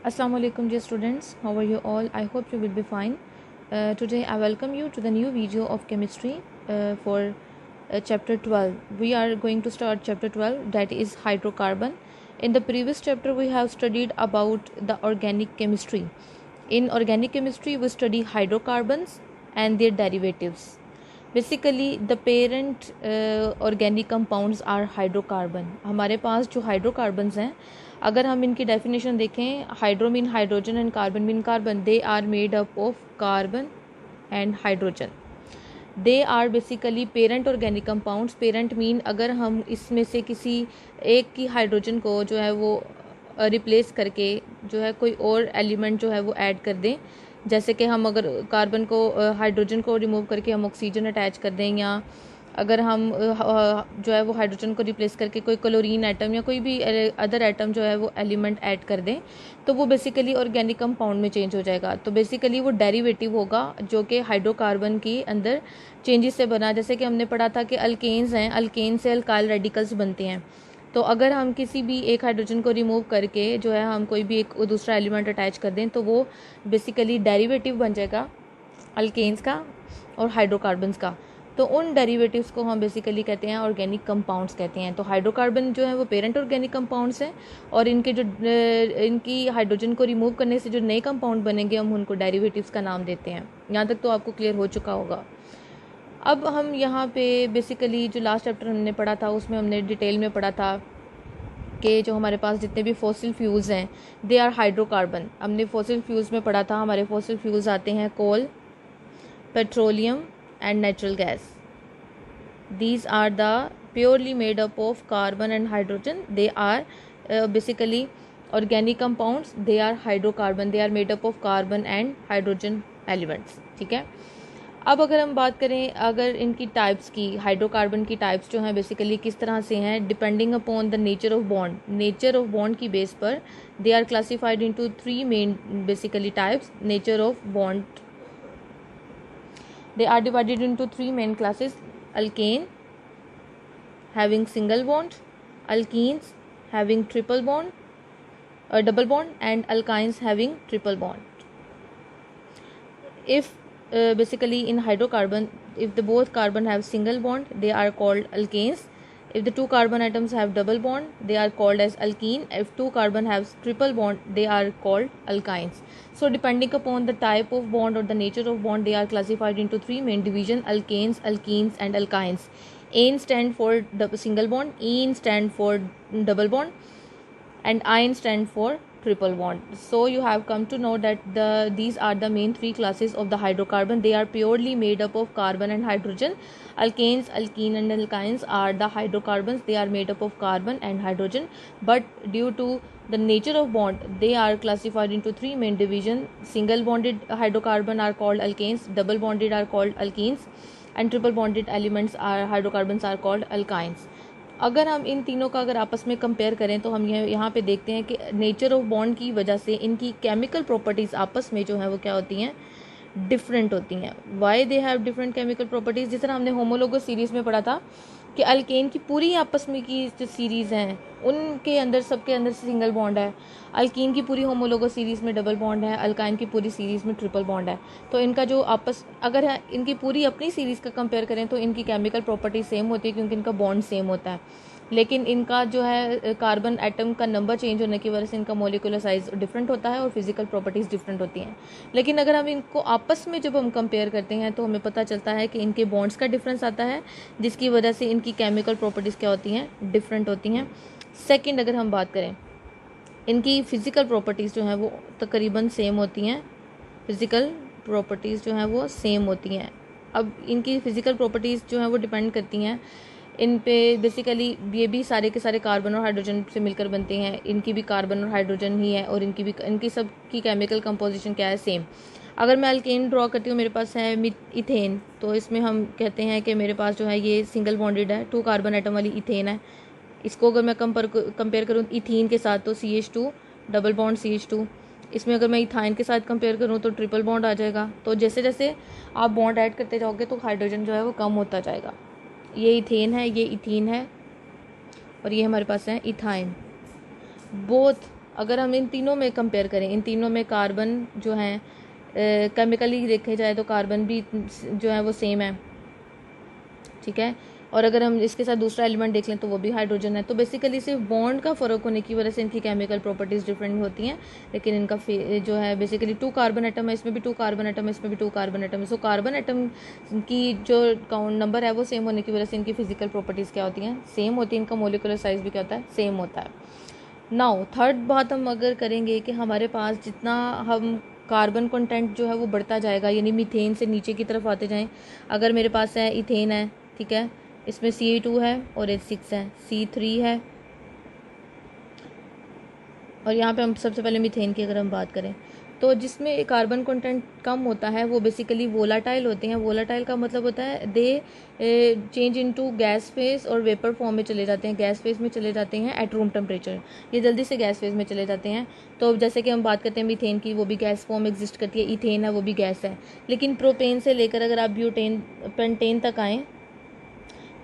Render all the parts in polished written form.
Assalamu alaikum dear students, how are you all? I hope you will be fine. Today I welcome you to the new video of chemistry for chapter 12. We are going to start chapter 12, that is hydrocarbon. In the previous chapter we have studied about the organic chemistry. In organic chemistry we study hydrocarbons and their derivatives. Basically the parent organic compounds are hydrocarbon. हमारे पास जो hydrocarbons हैं, अगर हम इनकी definition देखें, hydro mean hydrogen and carbon mean carbon, they are made up of carbon and hydrogen. They are basically parent organic compounds. Parent mean अगर हम इसमें से किसी एक की हाइड्रोजन को जो है वो रिप्लेस करके जो है कोई और एलिमेंट जो है वो ऐड कर दें, जैसे कि हम अगर कार्बन को हाइड्रोजन को रिमूव करके हम ऑक्सीजन अटैच कर दें, या अगर हम जो है वो हाइड्रोजन को रिप्लेस करके कोई क्लोरीन एटम या कोई भी अदर एटम जो है वो एलिमेंट ऐड कर दें, तो वो बेसिकली ऑर्गेनिक कंपाउंड में चेंज हो जाएगा. तो बेसिकली वो डेरिवेटिव होगा जो कि हाइड्रोकार्बन के अंदर चेंजेस से बना. जैसे कि हमने पढ़ा था कि अल्केन्स हैं, अल्केन से अल्काइल रेडिकल्स बनते हैं. तो अगर हम किसी भी एक हाइड्रोजन को रिमूव करके जो है हम कोई भी एक दूसरा एलिमेंट अटैच कर दें, तो वो बेसिकली डेरिवेटिव बन जाएगा अल्केन्स का और हाइड्रोकार्बन्स का. तो उन डेरिवेटिव्स को हम बेसिकली कहते हैं ऑर्गेनिक कंपाउंड्स कहते हैं. तो हाइड्रोकार्बन जो है वो पेरेंट ऑर्गेनिक कंपाउंड्स हैं, और इनके जो इनकी हाइड्रोजन को रिमूव करने से जो नए कंपाउंड बनेंगे हम उनको डेरिवेटिव्स का नाम देते हैं. यहाँ तक तो आपको क्लियर हो चुका होगा. अब हम यहाँ पे बेसिकली जो लास्ट चैप्टर हमने पढ़ा था उसमें हमने डिटेल में पढ़ा था कि जो हमारे पास जितने भी फॉसिल फ्यूल्स हैं दे आर हाइड्रोकार्बन. हमने फॉसिल फ्यूल्स में पढ़ा था हमारे फॉसिल फ्यूल्स आते हैं coal, petroleum and natural gas. These are the purely made up of carbon and hydrogen. They are basically organic compounds. They are hydrocarbon. They are made up of carbon and hydrogen elements. ठीक है. अब अगर हम बात करें अगर इनकी types की, हाइड्रोकार्बन की टाइप्स जो हैं बेसिकली किस तरह से हैं, depending upon the nature of bond. Nature of bond की बेस पर they are classified into 3 main basically types. Nature of bond, they are divided into 3 main classes: alkane having single bond, alkenes having triple bond, double bond, and alkynes having triple bond. If basically in hydrocarbon, if the both carbon have single bond, they are called alkanes. If the two carbon atoms have double bond, they are called as alkene. If two carbon have triple bond, they are called alkynes. So depending upon the type of bond or the nature of bond, they are classified into 3 main division: alkanes, alkenes, and alkynes. Ane stand for single bond, ene stand for double bond, and ine stand for triple bond. So you have come to know that these are the main 3 classes of the hydrocarbon. They are purely made up of carbon and hydrogen. Alkanes, alkene, and alkynes are the hydrocarbons. They are made up of carbon and hydrogen, but due to the nature of bond, they are classified into 3 main division. Single bonded hydrocarbon are called alkanes, double bonded are called alkenes, and triple bonded elements are hydrocarbons are called alkynes. अगर हम इन तीनों का अगर आपस में compare करें तो हम यहाँ पे देखते हैं कि नेचर ऑफ बॉन्ड की वजह से इनकी केमिकल प्रॉपर्टीज़ आपस में जो है वो क्या होती हैं, डिफरेंट होती हैं. Why they have different chemical properties. जिस तरह हमने होमोलोगस सीरीज़ में पढ़ा था कि अल्केन की पूरी आपस में की जो सीरीज़ हैं उनके अंदर सबके अंदर सिंगल बॉन्ड है, अल्कीन की पूरी होमोलोगस सीरीज़ में डबल बॉन्ड है, अल्काइन की पूरी सीरीज़ में ट्रिपल बॉन्ड है. तो इनका जो आपस अगर है इनकी पूरी अपनी सीरीज़ का कंपेयर करें तो इनकी केमिकल प्रॉपर्टी सेम होती है क्योंकि इनका बॉन्ड सेम होता है. लेकिन इनका जो है कार्बन एटम का नंबर चेंज होने की वजह से इनका मोलिकुलर साइज डिफरेंट होता है और फिजिकल प्रॉपर्टीज़ डिफरेंट होती हैं. लेकिन अगर हम इनको आपस में जब हम कंपेयर करते हैं तो हमें पता चलता है कि इनके बॉन्ड्स का डिफरेंस आता है, जिसकी वजह से इनकी केमिकल प्रॉपर्टीज़ क्या होती हैं, डिफरेंट होती हैं. सेकंड, अगर हम बात करें इनकी फ़िज़िकल प्रॉपर्टीज़ जो हैं वो तकरीबन सेम होती हैं. फ़िज़िकल प्रॉपर्टीज़ जो हैं वो सेम होती हैं. अब इनकी फ़िज़िकल प्रॉपर्टीज़ जो हैं वो डिपेंड करती हैं इन पे. बेसिकली ये भी सारे के सारे कार्बन और हाइड्रोजन से मिलकर बनते हैं. इनकी भी कार्बन और हाइड्रोजन ही है और इनकी सब की केमिकल कंपोजिशन क्या है, सेम. अगर मैं अल्केन ड्रॉ करती हूँ, मेरे पास है इथेन, तो इसमें हम कहते हैं कि मेरे पास जो है ये सिंगल बॉन्डेड है, 2 कार्बन एटम वाली इथेन है. इसको अगर मैं कंपेयर करूँ इथीन के साथ तो CH2 डबल बॉन्ड CH2. इसमें अगर मैं इथाइन के साथ कंपेयर करूँ तो ट्रिपल बॉन्ड आ जाएगा. तो जैसे जैसे आप बॉन्ड ऐड करते जाओगे तो हाइड्रोजन जो है वो कम होता जाएगा. ये इथेन है, ये इथीन है, और ये हमारे पास है इथाइन. बोथ अगर हम इन तीनों में कंपेयर करें, इन तीनों में कार्बन जो है केमिकली देखे जाए तो कार्बन भी जो है वो सेम है, ठीक है। और अगर हम इसके साथ दूसरा एलिमेंट देख लें तो वो भी हाइड्रोजन है। तो बेसिकली सिर्फ बॉन्ड का फ़र्क होने की वजह से इनकी केमिकल प्रॉपर्टीज़ डिफरेंट होती हैं, लेकिन इनका जो है बेसिकली 2 कार्बन एटम है, इसमें भी 2 कार्बन एटम है, इसमें भी 2 कार्बन एटम है। सो कार्बन एटम की जो काउंट नंबर है वो सेम होने की वजह से इनकी फिजिकल प्रॉपर्टीज़ क्या होती हैं, सेम होती है। इनका मोलिकुलर साइज भी क्या होता है, सेम होता है। नाउ थर्ड बात हम अगर करेंगे कि हमारे पास जितना हम कार्बन कंटेंट जो है वो बढ़ता जाएगा, यानी मीथेन से नीचे की तरफ आते जाएं। अगर मेरे पास है इथेन है, ठीक है, इसमें Ca2 है और H6 है, C3 है, और यहाँ पे हम सबसे पहले मीथेन की अगर हम बात करें तो जिसमें कार्बन कंटेंट कम होता है वो बेसिकली वोलाटाइल होते हैं। वोलाटाइल का मतलब होता है दे चेंज इनटू गैस फेज और वेपर फॉर्म में चले जाते हैं, गैस फेज में चले जाते हैं एट रूम टेम्परेचर, ये जल्दी से गैस फेज में चले जाते हैं। तो जैसे कि हम बात करते हैं मीथेन की, वो भी गैस फॉर्म एग्जिस्ट करती है, इथेन है वो भी गैस है। लेकिन प्रोपेन से लेकर अगर आप ब्यूटेन पेंटेन तक आएँ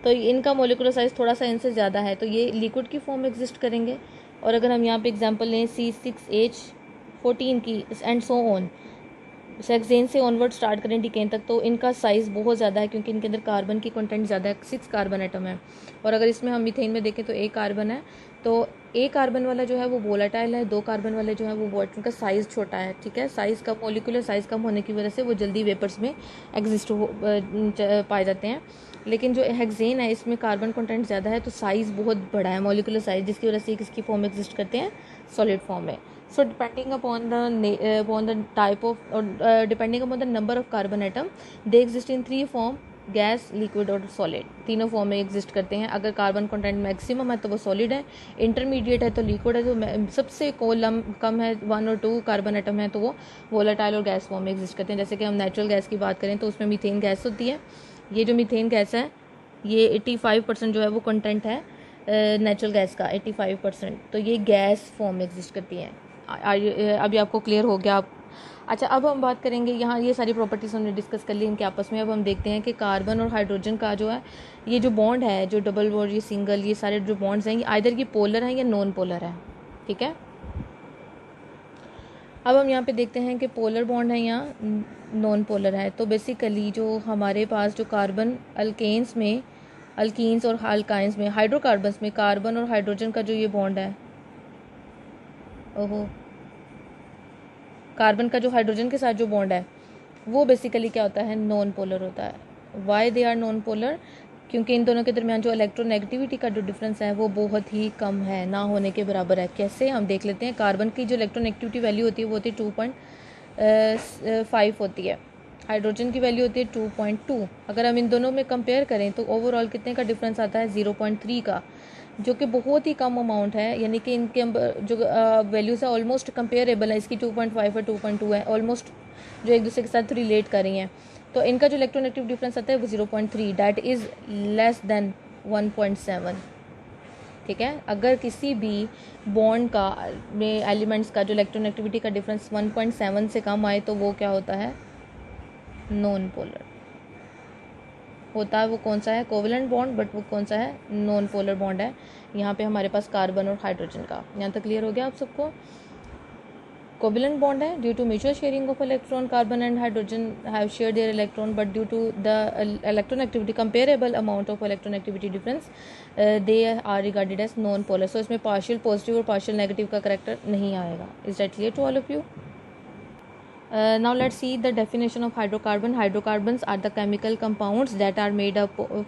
तो इनका मोलिकुलर साइज थोड़ा सा इनसे ज़्यादा है, तो ये लिक्विड की फॉर्म में एग्जिस्ट करेंगे। और अगर हम यहाँ पे एग्जांपल लें C6H14 की एंड सो ऑन, हेक्सेन से ऑनवर्ड स्टार्ट करें डिकेन तक, तो इनका साइज़ बहुत ज़्यादा है क्योंकि इनके अंदर कार्बन की कंटेंट ज़्यादा है, 6 कार्बन एटम है। और अगर इसमें हम मीथेन में देखें तो 1 कार्बन है, तो 1 कार्बन वाला जो है वो वोलाटाइल है, 2 कार्बन वाले जो है वो वॉटर, उनका साइज़ छोटा है, ठीक है। साइज़ कम, मोलिकुलर साइज़ कम होने की वजह से वो जल्दी वेपर्स में एग्जिस्ट पाए जाते हैं। लेकिन जो हेक्सेन है इसमें कार्बन कंटेंट ज़्यादा है, तो साइज़ बहुत बड़ा है, मोलिकुलर साइज़, जिसकी वजह से किसकी फॉर्म में एग्जिस्ट करते हैं, सॉलिड फॉर्म में। So depending upon the type of or depending upon the number of carbon atom, they exist in 3 form: gas, liquid और सॉलिड, तीनों फॉर्म में एग्जिस्ट करते हैं। अगर कार्बन कंटेंट मैक्सिमम है तो वो सॉलिड है, इंटरमीडिएट है तो लिक्विड है, तो सबसे कम है 1 और 2 कार्बन एटम है तो वो वोलेटाइल और गैस फॉर्म में एग्जिस्ट करते हैं। जैसे कि हम नेचुरल गैस की बात करें तो उसमें मीथेन गैस होती है। ये जो मीथेन गैस है ये 85% जो है वो कंटेंट है नेचुरल गैस का, 85%, तो ये गैस फॉर्म में एग्जिस्ट करती है। अभी आपको क्लियर हो गया आप? अच्छा, अब हम बात करेंगे, यहाँ ये सारी प्रॉपर्टीज हमने डिस्कस कर ली इनके आपस में। अब हम देखते हैं कि कार्बन और हाइड्रोजन का जो है ये जो बॉन्ड है, जो डबल बॉन्ड, ये सिंगल, ये सारे जो बॉन्ड्स हैं ये आइदर ये पोलर हैं या नॉन पोलर है, ठीक है। अब हम यहाँ पे देखते हैं कि पोलर बॉन्ड है या नॉन पोलर है। तो बेसिकली जो हमारे पास जो कार्बन अल्केन्स में, अल्कीन्स और अल्काइंस में, हाइड्रोकार्बन्स में कार्बन और हाइड्रोजन का जो ये बॉन्ड है, ओहो, कार्बन का जो हाइड्रोजन के साथ जो बॉन्ड है वो बेसिकली क्या होता है, नॉन पोलर होता है। Why they are non polar? क्योंकि इन दोनों के दरमियान जो इलेक्ट्रोनेगेटिविटी का जो डिफरेंस है वो बहुत ही कम है, ना होने के बराबर है। कैसे, हम देख लेते हैं। कार्बन की जो इलेक्ट्रोनेगेटिविटी वैल्यू होती है वो होती है 2.5 होती है, हाइड्रोजन की वैल्यू होती है 2.2। अगर हम इन दोनों में कंपेयर करें तो ओवरऑल कितने का डिफरेंस आता है, 0.3 का, जो कि बहुत ही कम अमाउंट है। यानी कि इनके जो वैल्यूज़ है ऑलमोस्ट कंपेयरेबल है, इसकी 2.5 है, 2.2 है, ऑलमोस्ट जो एक दूसरे के साथ रिलेट कर रही हैं। तो इनका जो इलेक्ट्रोनेगेटिव डिफरेंस आता है वो 0.3, डैट इज़ लेस देन 1.7, ठीक है। अगर किसी भी बॉन्ड का में एलिमेंट्स का जो इलेक्ट्रोनेगेटिविटी का डिफरेंस 1.7 से कम आए तो वो क्या होता है, नॉन पोलर होता है। वो कौन सा है, कोवेलेंट बॉन्ड, बट वो कौन सा है, नॉन पोलर बॉन्ड है। यहाँ पे हमारे पास कार्बन और हाइड्रोजन का। यहाँ तक क्लियर हो गया आप सबको? कोवेलेंट बॉन्ड है due to mutual sharing of electron, carbon and hydrogen have share their electron, but due to the electronegativity comparable amount of electronegativity difference they are regarded as non polar. So इसमें partial positive और partial negative का character नहीं आएगा। Is that clear to all of you? Now let's see the definition of hydrocarbon. Hydrocarbons are the chemical compounds that are made up of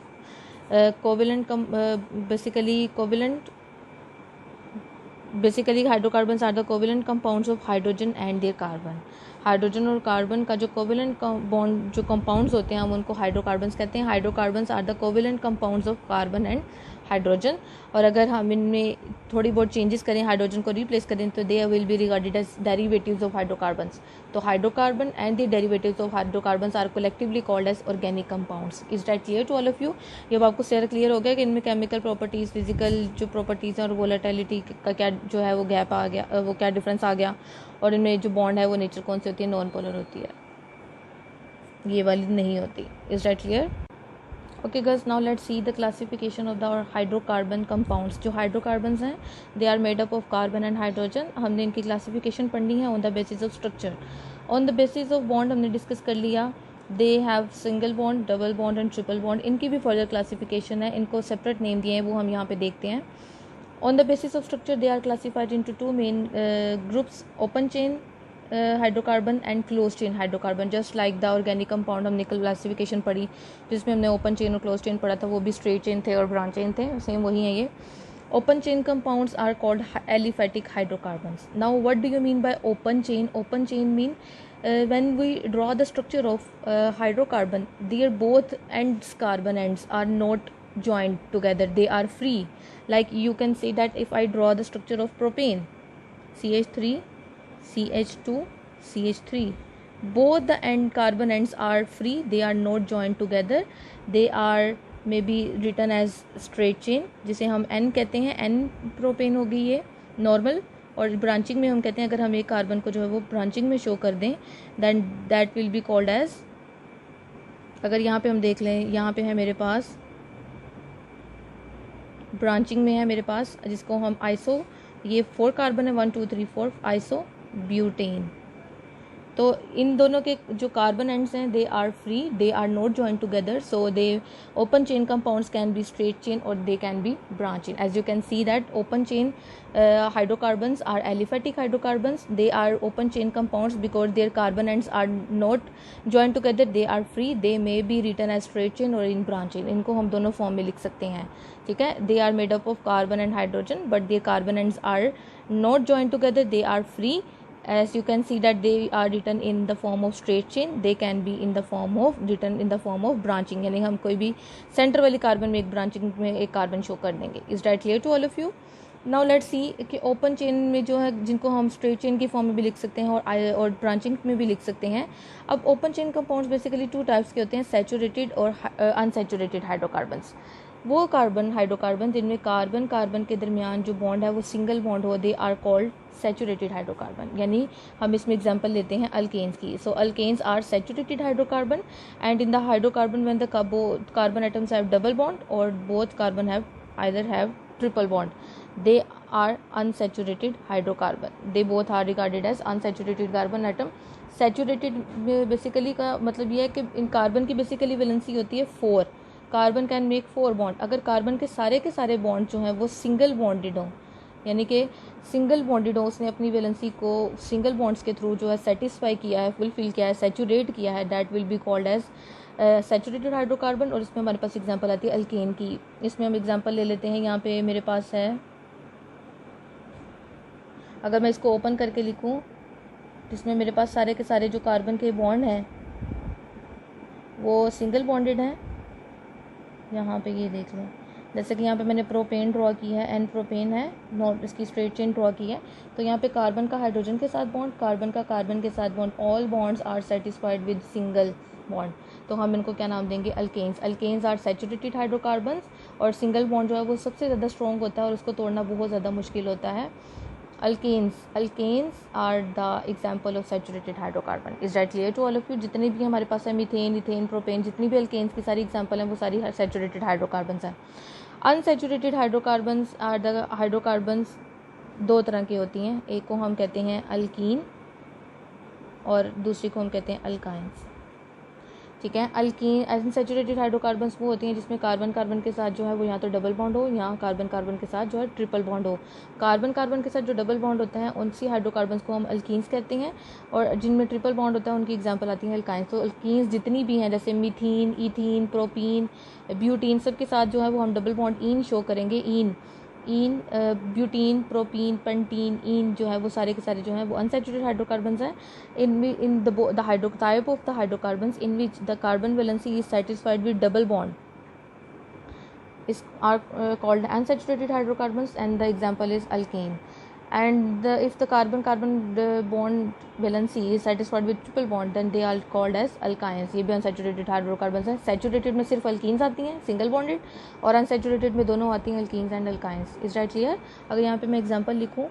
basically hydrocarbons are the covalent compounds of hydrogen and their carbon. Hydrogen और carbon का जो covalent bond जो compounds होते हैं हम उनको hydrocarbons कहते हैं। Hydrocarbons are the covalent compounds of carbon and hydrogen. और अगर हम इनमें थोड़ी बहुत चेंजेस करें, हाइड्रोजन को रिप्लेस करें, तो they will be regarded as derivatives of hydrocarbons. तो hydrocarbon and the derivatives of hydrocarbons are collectively called as organic compounds. Is that clear to all of you? ये अब आपको सारा क्लियर हो गया कि इनमें केमिकल प्रॉपर्टीज़, फिजिकल जो प्रॉपर्टीज़ हैं और वोलेटिलिटी का क्या जो है वो गैप आ गया, वो क्या डिफरेंस आ गया, और इनमें जो बॉन्ड है वो नेचर कौन सी होती है, नॉन पोलर होती है, ये वाली नहीं होती। Is that clear? Okay girls, now let's see the classification of the hydrocarbon compounds. जो हाइड्रोकार्बन्स हैं they are made up of carbon and hydrogen. हमने इनकी क्लासिफिकेशन पढ़नी है on the basis of structure. On the basis of bond हमने discuss कर लिया. They have single bond, double bond and triple bond. इनकी भी फर्दर क्लासिफिकेशन है, इनको सेपरेट नेम दिए हैं, वो हम यहाँ पे देखते हैं. On the basis of structure they are classified into two main groups, open chain hydrocarbon and close chain hydrocarbon. Just like the organic compound हमने क्लासिफिकेशन पढ़ी जिसमें हमने ओपन चेन और क्लोज चेन पढ़ा था, वो भी स्ट्रेट चेन थे और ब्रांच चेन थे, सेम वही है ये. Open chain compounds are called aliphatic hydrocarbons. Now what do you mean by open chain? Open chain mean when we draw the structure of hydrocarbon, their both ends, carbon ends, are not joined together, they are free. Like you can say that if I draw the structure of propane, CH3 CH2 CH3, both the end carbon ends are free, they are not joined together, they are maybe written as straight chain, जिसे हम N कहते हैं. N propane होगी ये normal, और branching में हम कहते हैं अगर हम एक कार्बन को जो है वो ब्रांचिंग में शो कर दें then that will be called as, अगर यहाँ पे हम देख लें, यहाँ पे है मेरे पास ब्रांचिंग में है मेरे पास जिसको हम आइसो, ये 4 कार्बन है 1 2 3 4 आइसो ब्यूटेन. तो इन दोनों के जो कार्बन एंड्स हैं they are free, they are not joined together, so they open chain compounds can be straight chain और they can be branch chain. As you can see that open chain hydrocarbons are aliphatic hydrocarbons, they are open chain compounds because their carbon ends are not joined together, they are free, they may be written as straight chain or in branch chain. इनको हम दोनों form में लिख सकते हैं, ठीक है. they are made up of carbon and hydrogen but their carbon ends are not joined together, they are free. As you can see that they are written in the form of straight chain, they can be in the form of written in the form of branching, यानी हम कोई भी centre वाली carbon में एक branching में एक carbon show कर देंगे. Is that clear to all of you? Now let's see कि ओपन चेन में जो है जिनको हम स्ट्रेट चेन की फॉर्म में भी लिख सकते हैं और ब्रांचिंग में भी लिख सकते हैं. अब open chain compounds basically 2 types के होते हैं, सैचुरेटेड और अनसैचुरेटेड हाइड्रोकार्बन्स. वो कार्बन हाइड्रोकार्बन जिनमें कार्बन कार्बन के दरमियान जो बॉन्ड है वो सिंगल बॉन्ड हो, they are called saturated hydrocarbon. यानी हम इसमें एग्जांपल लेते हैं अल्केन्स की. So alkanes are saturated hydrocarbon and in the hydrocarbon when the carbon atoms have double bond और both carbon have either have triple bond, they are unsaturated hydrocarbon, they both are regarded as unsaturated carbon atom. Saturated basically का मतलब ये है कि इन carbon की basically valency होती है 4, carbon can make 4 bond. अगर कार्बन के सारे बॉन्ड जो हैं वो सिंगल बॉन्डेड हों, यानी कि सिंगल बॉन्डेड हो, उसने अपनी वैलेंसी को सिंगल बॉन्ड्स के थ्रू जो है सेटिस्फाई किया है, फुलफिल किया है, सैचुरेट किया है, that will be called as saturated hydrocarbon. और इसमें हमारे पास एग्जांपल आती है अल्केन की. इसमें हम एग्जांपल ले लेते हैं. यहाँ पे मेरे पास है, अगर मैं इसको ओपन करके लिखूं जिसमें मेरे पास सारे के सारे जो कार्बन के बॉन्ड हैं वो सिंगल बॉन्डेड हैं. यहाँ पे ये देख लें, जैसे कि यहाँ पे मैंने प्रोपेन ड्रॉ की है, एन प्रोपेन है, नॉट इसकी स्ट्रेट चेन ड्रॉ की है. तो यहाँ पे कार्बन का हाइड्रोजन के साथ बॉन्ड, कार्बन का कार्बन के साथ bond, all bonds are satisfied with single bond. तो हम इनको क्या नाम देंगे? Alkanes. Alkanes are saturated hydrocarbons और सिंगल बॉन्ड जो है वो सबसे ज़्यादा स्ट्रॉन्ग होता है और उसको तोड़ना बहुत ज़्यादा मुश्किल होता है. Alkanes are the example of saturated hydrocarbon. Is that clear to all of you? जितने भी हमारे पास है मीथेन, इथेन, प्रोपेन, जितनी भी अल्केन्स की सारी एग्जाम्पल हैं वो सारी सैचुरेटेड हाइड्रोकार्बन्स हैं. Unsaturated hydrocarbons are the hydrocarbons 2 तरह की होती हैं. एक को हम कहते हैं अल्कीन और दूसरी को हम कहते हैं अल्काइंस, ठीक है. अल्कीन अनसैचुरेटेड हाइड्रोकार्बन्स वो होती हैं जिसमें कार्बन कार्बन के साथ जो है वो यहाँ तो डबल बॉन्ड हो, यहाँ कार्बन कार्बन के साथ जो है ट्रिपल बॉन्ड हो. कार्बन कार्बन के साथ जो डबल बॉन्ड होता है उनसी हाइड्रोकार्बन्स को हम अल्कीन्स कहते हैं और जिनमें ट्रिपल बॉन्ड होता है उनकी एग्जांपल आती है अल्काइंस. तो अल्कीन्स जितनी भी हैं जैसे मीथीन, ईथीन, प्रोपीन, ब्यूटीन, सब के साथ जो है वो हम डबल बॉन्ड इन शो करेंगे. इन ब्यूटीन, प्रोपीन, पेंटीन, इन जो है वो सारे के सारे जो हैं वो अनसैचुरेटेड हाइड्रोकार्बन्स हैं. In the hydro type of the hydrocarbons in which the carbon valency is satisfied with double bond is are called unsaturated hydrocarbons and the example is alkane. And if the carbon bond valency is satisfied with triple bond then they are called as alkynes. ये भी unsaturated hydrocarbons हैं. Saturated में सिर्फ alkenes आती हैं single bonded और unsaturated में दोनों आती हैं alkenes and alkynes. Is that clear? अगर यहाँ पे मैं example लिखूँ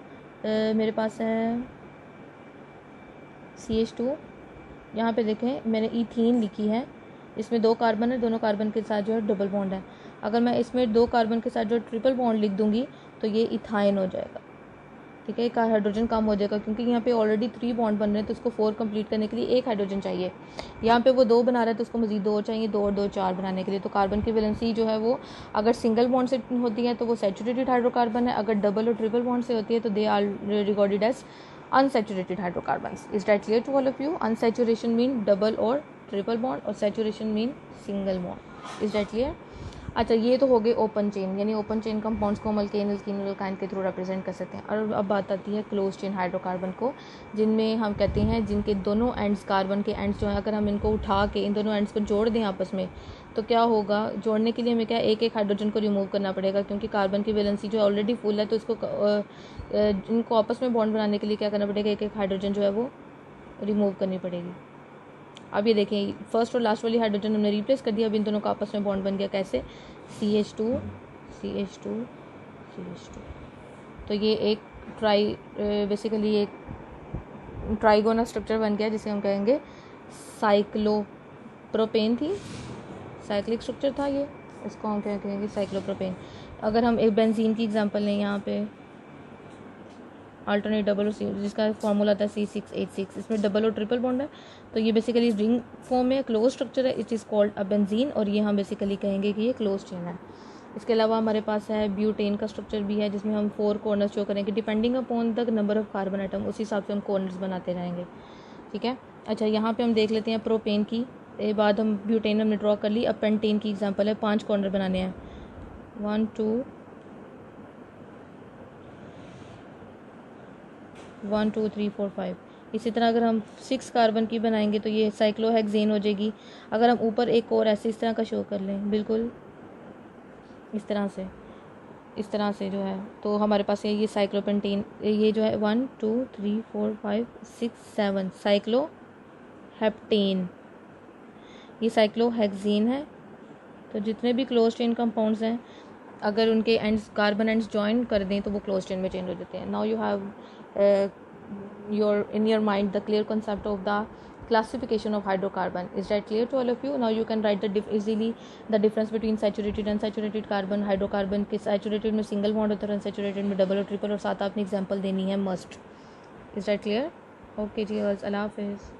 मेरे पास है CH2, यहाँ पे देखें मैंने ईथीन लिखी है इसमें 2 कार्बन है, दोनों कार्बन के साथ जो है डबल बॉन्ड है। अगर मैं इसमें 2 कार्बन के साथ जो ट्रिपल बॉन्ड लिख दूंगी तो ये इथाइन हो जाएगा, ठीक है। एक हाइड्रोजन कम हो जाएगा क्योंकि यहाँ पे ऑलरेडी 3 बॉन्ड बन रहे हैं, तो उसको 4 कंप्लीट करने के लिए 1 हाइड्रोजन चाहिए। यहाँ पे वो 2 बना रहा है तो उसको मजीद 2 चाहिए, 2 और 2 4 बनाने के लिए। तो कार्बन की वैलेंसी जो है वो अगर सिंगल बॉन्ड से होती है तो वो सैचुरेटेड हाइड्रोकार्बन है, अगर डबल और ट्रिपल बॉन्ड से होती है तो they are recorded as unsaturated hydrocarbons. Is that clear to all of you? Unsaturation mean double or triple bond और saturation mean single bond. Is that clear? अच्छा, ये तो हो गए ओपन चेन, यानी ओपन चेन कंपाउंड्स को हम alkane, alkene और अल्काइन के थ्रू रिप्रेजेंट कर सकते हैं। और अब बात आती है क्लोज चेन हाइड्रोकार्बन को, जिनमें हम कहते हैं जिनके दोनों एंड्स, कार्बन के एंड्स जो हैं, अगर हम इनको उठा के इन दोनों एंड्स को जोड़ दें आपस में तो क्या होगा, जोड़ने के लिए हमें क्या एक एक हाइड्रोजन को रिमूव करना पड़ेगा, क्योंकि कार्बन की वैलेंसी जो ऑलरेडी फुल है, तो इसको इनको आपस में बॉन्ड बनाने के लिए क्या करना पड़ेगा, एक एक हाइड्रोजन जो है वो रिमूव करनी पड़ेगी। अब ये देखें, फर्स्ट और लास्ट वाली हाइड्रोजन हमने रिप्लेस कर दिया, अब इन दोनों का आपस में बॉन्ड बन गया, कैसे, CH2 CH2 CH2। तो ये एक बेसिकली एक ट्राइगोनल स्ट्रक्चर बन गया, जिसे हम कहेंगे साइक्लोप्रोपेन थी, साइक्लिक स्ट्रक्चर था ये, इसको हम क्या कहेंगे, साइक्लोप्रोपेन। अगर हम एक बेंजीन की एग्जांपल लें, यहाँ पे अल्टरनेट डबल और जिसका फॉर्मूला था C6H6, इसमें डबल और ट्रिपल बॉन्ड है, तो ये बेसिकली रिंग फॉर्म में क्लोज स्ट्रक्चर है, it is called a benzene, और ये हम बेसिकली कहेंगे कि ये क्लोज चेन है। इसके अलावा हमारे पास है ब्यूटेन का स्ट्रक्चर भी है, जिसमें हम 4 कॉर्नर्स शो करेंगे, depending upon the number of carbon atom, उस हिसाब से हम कॉर्नर्स बनाते रहेंगे, ठीक है। अच्छा, यहाँ पे हम देख लेते हैं प्रोपेन की, बाद हम ब्यूटेन हमने ड्रॉ कर ली, अब पेंटेन की एग्जांपल है, 5 कॉर्नर बनाने हैं, 1 2 1 2 3 4 5। इसी तरह अगर हम 6 कार्बन की बनाएंगे तो ये साइक्लोहेक्सेन हो जाएगी। अगर हम ऊपर एक और ऐसे इस तरह का शो कर लें, बिल्कुल इस तरह से जो है, तो हमारे पास ये साइक्लोपेंटेन, ये जो है 1 2 3 4 5 6 7 साइक्लोहेप्टेन, ये साइक्लोहेक्सेन है। तो जितने भी क्लोज चेन कंपाउंड्स हैं, अगर उनके एंड्स, कार्बन एंड्स ज्वाइन कर दें तो वो क्लोज चेन में चेंज हो जाते हैं। Now you have in your mind the clear concept of the classification of hydrocarbon. Is that clear to all of you? Now you can write easily the difference between saturated and unsaturated carbon. Hydrocarbon के saturated में single bond होता है, unsaturated में double और triple, और साथ आपने example देनी है must. Is that clear? Okay जी, अल्लाह हाफिज़।